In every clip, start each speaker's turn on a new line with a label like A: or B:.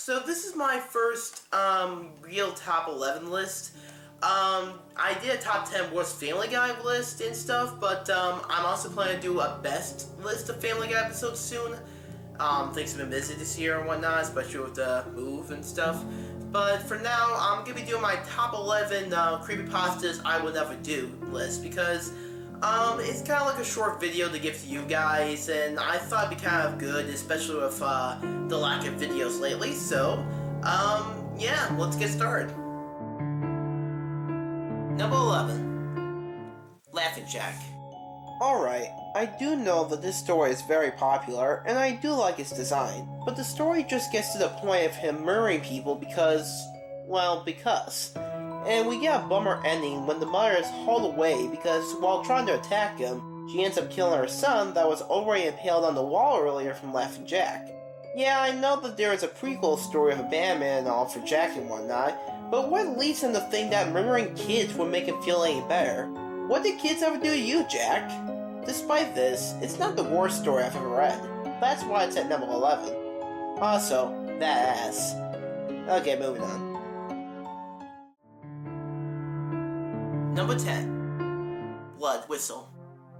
A: So this is my first real top 11 list. I did a top 10 worst Family Guy list and stuff, but I'm also planning to do a best list of Family Guy episodes soon. Things have been busy this year and whatnot, especially with the move and stuff. But for now, I'm going to be doing my top 11 Creepypastas I Will Never Do list, because it's kind of like a short video to give to you guys, and I thought it'd be kind of good, especially with the lack of videos lately. So, yeah, let's get started. Number 11. Laughing Jack. Alright, I do know that this story is very popular, and I do like its design, but the story just gets to the point of him murdering people because... And we get a bummer ending when the mother is hauled away because while trying to attack him, she ends up killing her son that was already impaled on the wall earlier from Laughing Jack. Yeah, I know that there is a prequel story of a bandman and all for Jack and whatnot, but what leads him to think that murdering kids would make him feel any better? What did kids ever do to you, Jack? Despite this, it's not the worst story I've ever read. That's why it's at number 11. Also, that ass. Okay, moving on. Number 10. Blood Whistle.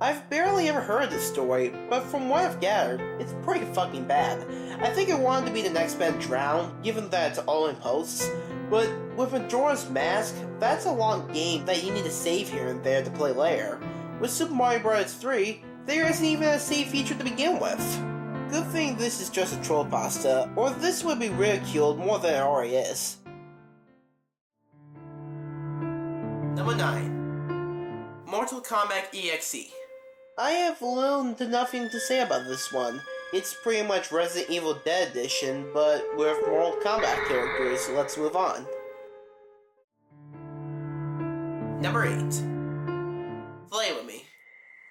A: I've barely ever heard this story, but from what I've gathered, it's pretty fucking bad. I think it wanted to be the next band Drown, given that it's all in posts, but with Majora's Mask, that's a long game that you need to save here and there to play later. With Super Mario Bros. 3, there isn't even a save feature to begin with. Good thing this is just a troll pasta, or this would be ridiculed more than it already is. Number 9. Mortal Kombat EXE. I have little to nothing to say about this one. It's pretty much Resident Evil Dead Edition, but with Mortal Kombat characters, so let's move on. Number 8. Play With Me.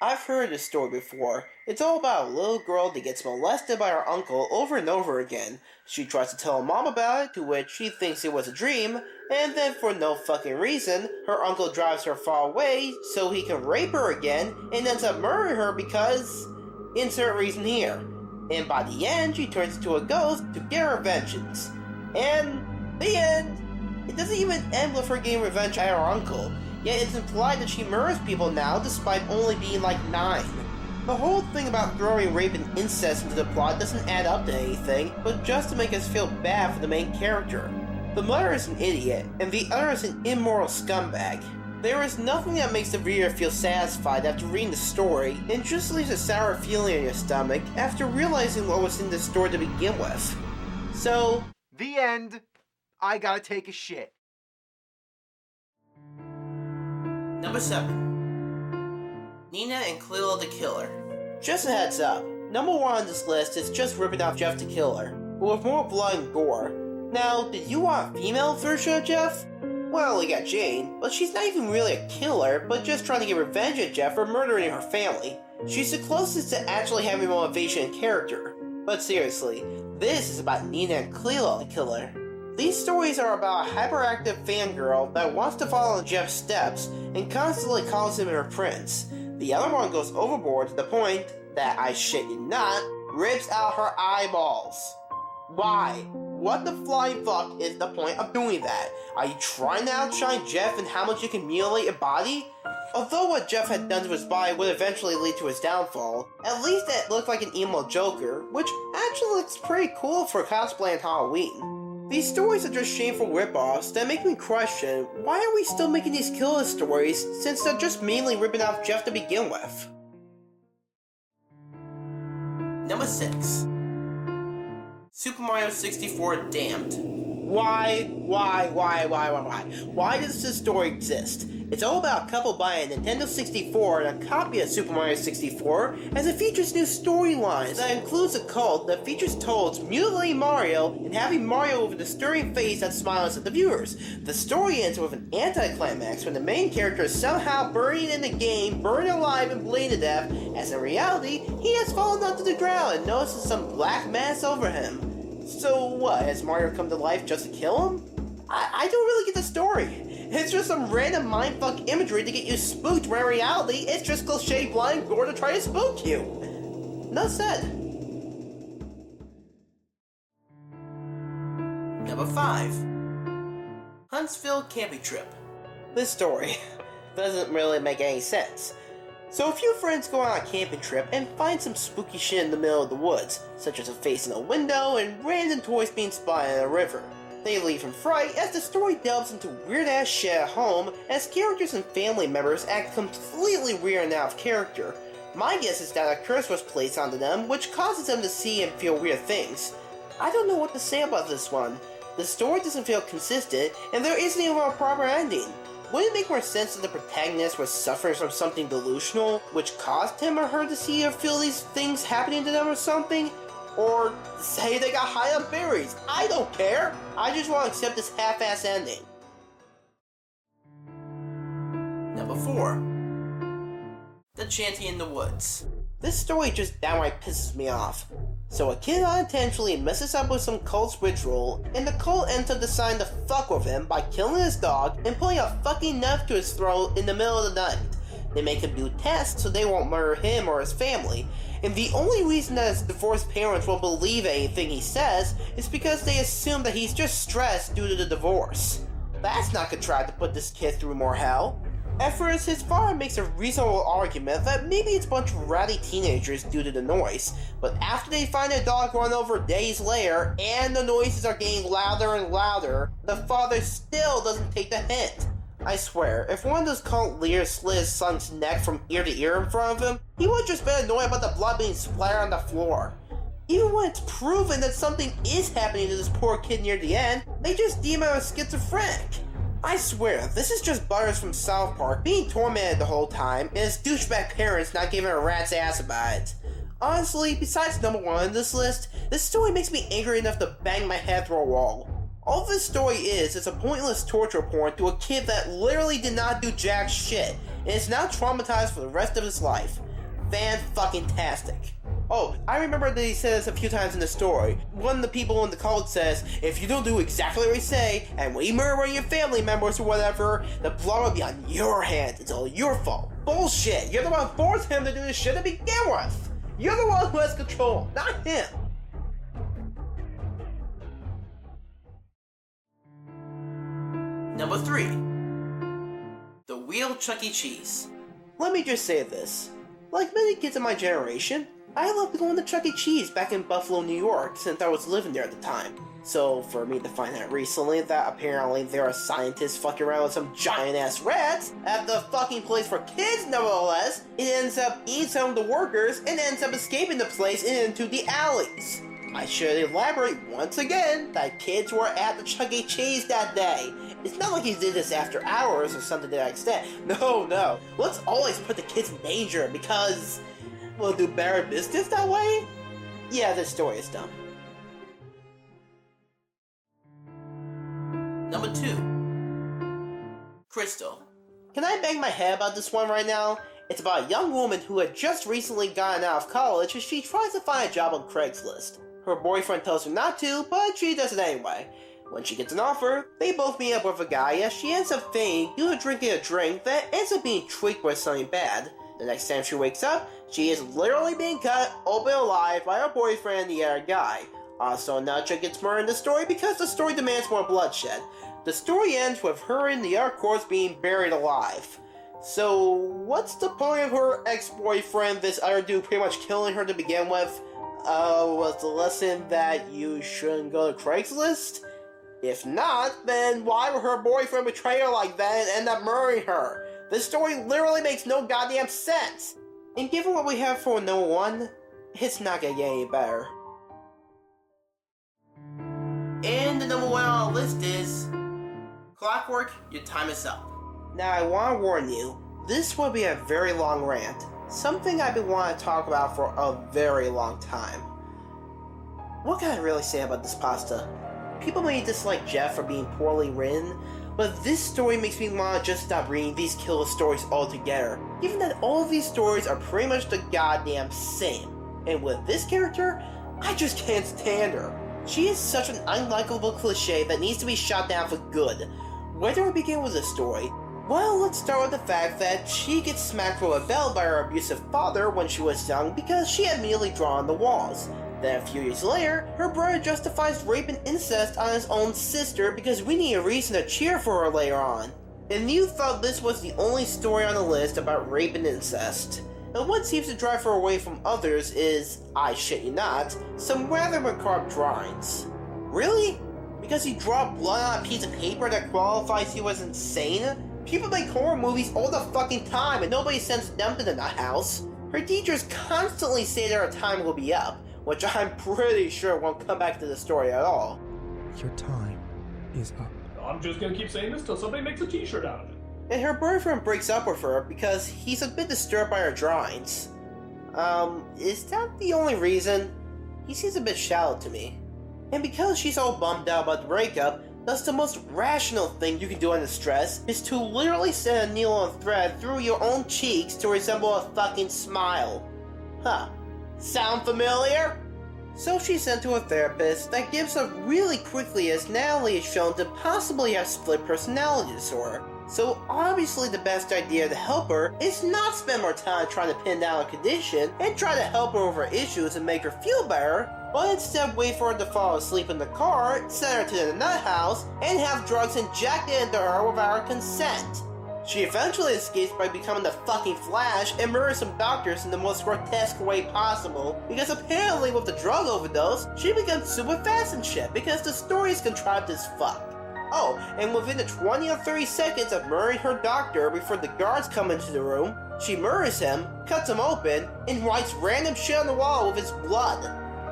A: I've heard this story before. It's all about a little girl that gets molested by her uncle over and over again. She tries to tell her mom about it, to which she thinks it was a dream, and then for no fucking reason, her uncle drives her far away so he can rape her again, and ends up murdering her because... insert reason here. And by the end, she turns into a ghost to get her vengeance. And... the end! It doesn't even end with her getting revenge at her uncle, yet it's implied that she murders people now despite only being like 9. The whole thing about throwing rape and incest into the plot doesn't add up to anything, but just to make us feel bad for the main character. The mother is an idiot, and the other is an immoral scumbag. There is nothing that makes the reader feel satisfied after reading the story, and just leaves a sour feeling in your stomach after realizing what was in the story to begin with. So...
B: the end. I gotta take a shit.
A: Number 7. Nina and Cleo the Killer. Just a heads up, number 1 on this list is just ripping off Jeff the Killer, but with more blood and gore. Now, did you want a female version of Jeff? Well, we got Jane, but she's not even really a killer, but just trying to get revenge at Jeff for murdering her family. She's the closest to actually having motivation and character. But seriously, this is about Nina and Cleo the Killer. These stories are about a hyperactive fangirl that wants to follow in Jeff's steps and constantly calls him her prince. The other one goes overboard to the point that, I shit you not, rips out her eyeballs. Why? What the flying fuck is the point of doing that? Are you trying to outshine Jeff in how much you can mutilate your body? Although what Jeff had done to his body would eventually lead to his downfall, at least it looked like an emo Joker, which actually looks pretty cool for cosplay on Halloween. These stories are just shameful rip-offs that make me question, why are we still making these killer stories since they're just mainly ripping off Jeff to begin with? Number 6. Super Mario 64 Damned. Why? Why does this story exist? It's all about a couple buying a Nintendo 64 and a copy of Super Mario 64 as it features new storylines that includes a cult that features Toads mutilating Mario and having Mario with a stirring face that smiles at the viewers. The story ends with an anticlimax when the main character is somehow buried in the game, burned alive and bleeding to death, as in reality, he has fallen onto the ground and notices some black mass over him. So what, has Mario come to life just to kill him? I don't really get the story. It's just some random mindfuck imagery to get you spooked, where in reality, it's just cliche blind gore to try to spook you. Enough said. Number 5. Huntsville Camping Trip. This story doesn't really make any sense. So a few friends go on a camping trip and find some spooky shit in the middle of the woods, such as a face in a window and random toys being spotted in a river. They leave in fright as the story delves into weird-ass shit at home as characters and family members act completely weird and out of character. My guess is that a curse was placed onto them, which causes them to see and feel weird things. I don't know what to say about this one. The story doesn't feel consistent, and there isn't even a proper ending. Would it make more sense that the protagonist was suffering from something delusional, which caused him or her to see or feel these things happening to them or something? Or say they got high on berries? I don't care! I just want to accept this half-ass ending. Number 4. The Chanting in the Woods. This story just downright pisses me off. So a kid unintentionally messes up with some cult's ritual, and the cult ends up deciding to fuck with him by killing his dog and putting a fucking knife to his throat in the middle of the night. They make him do tests so they won't murder him or his family, and the only reason that his divorced parents will believe anything he says is because they assume that he's just stressed due to the divorce. That's not gonna try to put this kid through more hell. At first, his father makes a reasonable argument that maybe it's a bunch of ratty teenagers due to the noise, but after they find their dog run over days later, and the noises are getting louder and louder, the father still doesn't take the hint. I swear, if one of those cult leaders slit his son's neck from ear to ear in front of him, he would just been annoyed about the blood being splattered on the floor. Even when it's proven that something is happening to this poor kid near the end, they just deem him as schizophrenic. I swear, this is just Butters from South Park being tormented the whole time, and his douchebag parents not giving a rat's ass about it. Honestly, besides number 1 on this list, this story makes me angry enough to bang my head through a wall. All this story is a pointless torture porn to a kid that literally did not do jack shit, and is now traumatized for the rest of his life. Fan-fucking-tastic. Oh, I remember that he said this a few times in the story. One of the people in the cult says, if you don't do exactly what we say, and we murder one of your family members or whatever, the blood will be on your hands. It's all your fault. Bullshit! You're the one who forced him to do this shit to begin with! You're the one who has control, not him! Number 3. The Wheel ChuckECheese. Let me just say this. Like many kids of my generation, I loved going to ChuckECheese back in Buffalo, New York, since I was living there at the time. So, for me to find out recently that apparently there are scientists fucking around with some giant-ass rats at the fucking place for kids, nevertheless, it ends up eating some of the workers and ends up escaping the place and into the alleys. I should elaborate once again that kids were at the ChuckECheese that day. It's not like he did this after hours or something to that extent. No. Let's always put the kids in danger because we'll do better business that way? Yeah, this story is dumb. Number 2. Crystal. Can I bang my head about this one right now? It's about a young woman who had just recently gotten out of college and she tries to find a job on Craigslist. Her boyfriend tells her not to, but she does it anyway. When she gets an offer, they both meet up with a guy as she ends up fainting due to drinking a drink that ends up being tweaked with something bad. The next time she wakes up, she is literally being cut open alive by her boyfriend and the other guy. Also, Nacha gets murdered in the story because the story demands more bloodshed. The story ends with her and the other corpse being buried alive. So, what's the point of her ex-boyfriend, this other dude, pretty much killing her to begin with? Was the lesson that you shouldn't go to Craigslist? If not, then why would her boyfriend betray her like that and end up murdering her? This story literally makes no goddamn sense! And given what we have for number 1, it's not gonna get any better. And the number 1 on our list is Clockwork, Your Time Is Up. Now I want to warn you, this will be a very long rant. Something I've been wanting to talk about for a very long time. What can I really say about this pasta? People may dislike Jeff for being poorly written, but this story makes me want to just stop reading these killer stories altogether, given that all of these stories are pretty much the goddamn same. And with this character, I just can't stand her. She is such an unlikable cliche that needs to be shot down for good. Where do we begin with this story? Well, let's start with the fact that she gets smacked with a bell by her abusive father when she was young because she had immediately drawn the walls. Then a few years later, her brother justifies rape and incest on his own sister because we need a reason to cheer for her later on. And you thought this was the only story on the list about rape and incest. And what seems to drive her away from others is, I shit you not, some rather macabre drawings. Really? Because you draw blood on a piece of paper that qualifies you as insane? People make horror movies all the fucking time and nobody sends them to the nut house. Her teachers constantly say that her time will be up, which I'm pretty sure won't come back to the story at all.
C: Your time is up.
D: I'm just gonna keep saying this till somebody makes a t-shirt out of it.
A: And her boyfriend breaks up with her because he's a bit disturbed by her drawings. Is that the only reason? He seems a bit shallow to me. And because she's all bummed out about the breakup, thus the most rational thing you can do under stress is to literally send a needle on thread through your own cheeks to resemble a fucking smile. Huh. Sound familiar? So she's sent to a therapist that gives up really quickly as Natalie is shown to possibly have split personality disorder. So obviously the best idea to help her is not spend more time trying to pin down a condition and try to help her over issues and make her feel better, but instead wait for her to fall asleep in the car, send her to the nut house, and have drugs injected into her without her consent. She eventually escapes by becoming the fucking Flash and murders some doctors in the most grotesque way possible, because apparently with the drug overdose, she becomes super fast and shit because the story is contrived as fuck. Oh, and within the 20 or 30 seconds of murdering her doctor before the guards come into the room, she murders him, cuts him open, and writes random shit on the wall with his blood.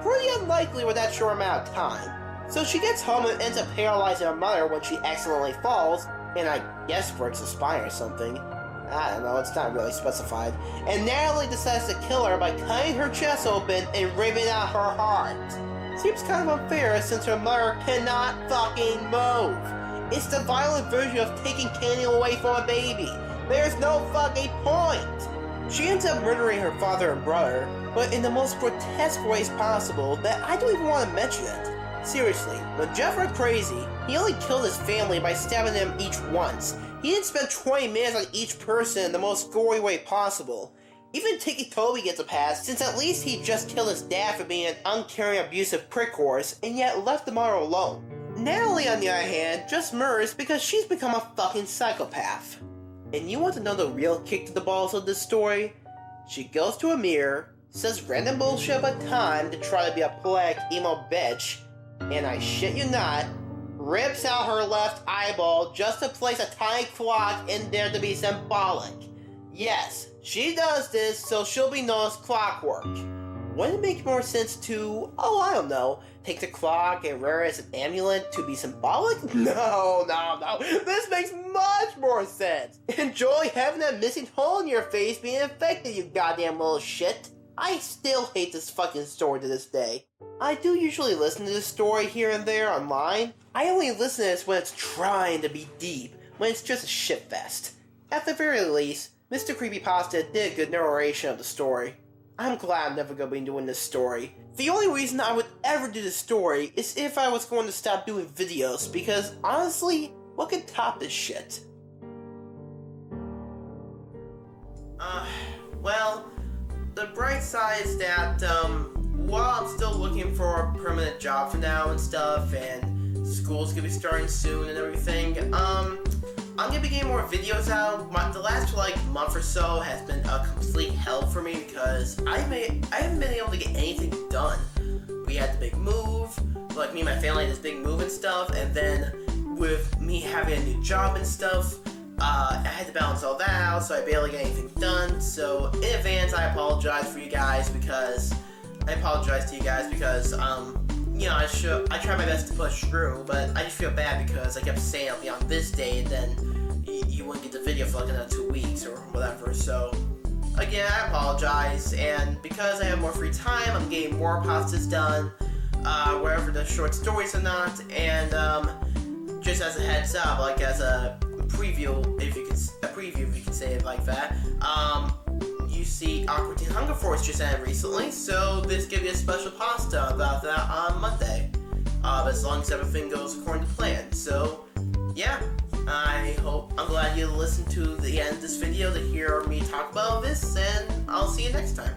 A: Pretty unlikely with that short amount of time. So she gets home and ends up paralyzing her mother when she accidentally falls, and I guess breaks a spine or something. I don't know, it's not really specified. And Natalie decides to kill her by cutting her chest open and ripping out her heart. Seems kind of unfair since her mother cannot fucking move. It's the violent version of taking candy away from a baby. There's no fucking point. She ends up murdering her father and brother, but in the most grotesque ways possible that I don't even want to mention it. Seriously, when Jeff went crazy, he only killed his family by stabbing them each once. He didn't spend 20 minutes on each person in the most gory way possible. Even Tiki Toby gets a pass, since at least he just killed his dad for being an uncaring, abusive prick horse, and yet left the mother alone. Natalie, on the other hand, just murders because she's become a fucking psychopath. And you want to know the real kick to the balls of this story? She goes to a mirror, says random bullshit about time to try to be a polite emo bitch, and I shit you not, rips out her left eyeball just to place a tiny clock in there to be symbolic. Yes, she does this so she'll be known as Clockwork. Wouldn't it make more sense to, I don't know, take the clock and wear it as an amulet to be symbolic? No. This makes much more sense. Enjoy having that missing hole in your face being infected, you goddamn little shit. I still hate this fucking story to this day. I do usually listen to this story here and there online. I only listen to this when it's trying to be deep, when it's just a shitfest. At the very least, MrCreepyPasta did a good narration of the story. I'm glad I'm never going to be doing this story. The only reason I would ever do this story is if I was going to stop doing videos, because honestly, what could top this shit? Well, the bright side is that, while I'm still looking for a permanent job for now and stuff, and school's gonna be starting soon and everything, I'm gonna be getting more videos out. The last, month or so has been a complete hell for me because I haven't been able to get anything done. We had the big move, me and my family had this big move and stuff, and then with me having a new job and stuff, I had to balance all that out, so I barely got anything done. So in advance, I apologize to you guys because, I tried my best to push through, but I just feel bad because I kept saying I'll be on this day, and then you wouldn't get the video for another 2 weeks or whatever. So again, I apologize, and because I have more free time, I'm getting more pastas done, wherever the short stories are not, and just as a heads up, as a preview, if you can say it like that, you see Awkward Teen Hunger Force just ended recently, so this gives you a special pasta about that on Monday, as long as everything goes according to plan. So yeah, I'm glad you listened to the end of this video to hear me talk about this, and I'll see you next time.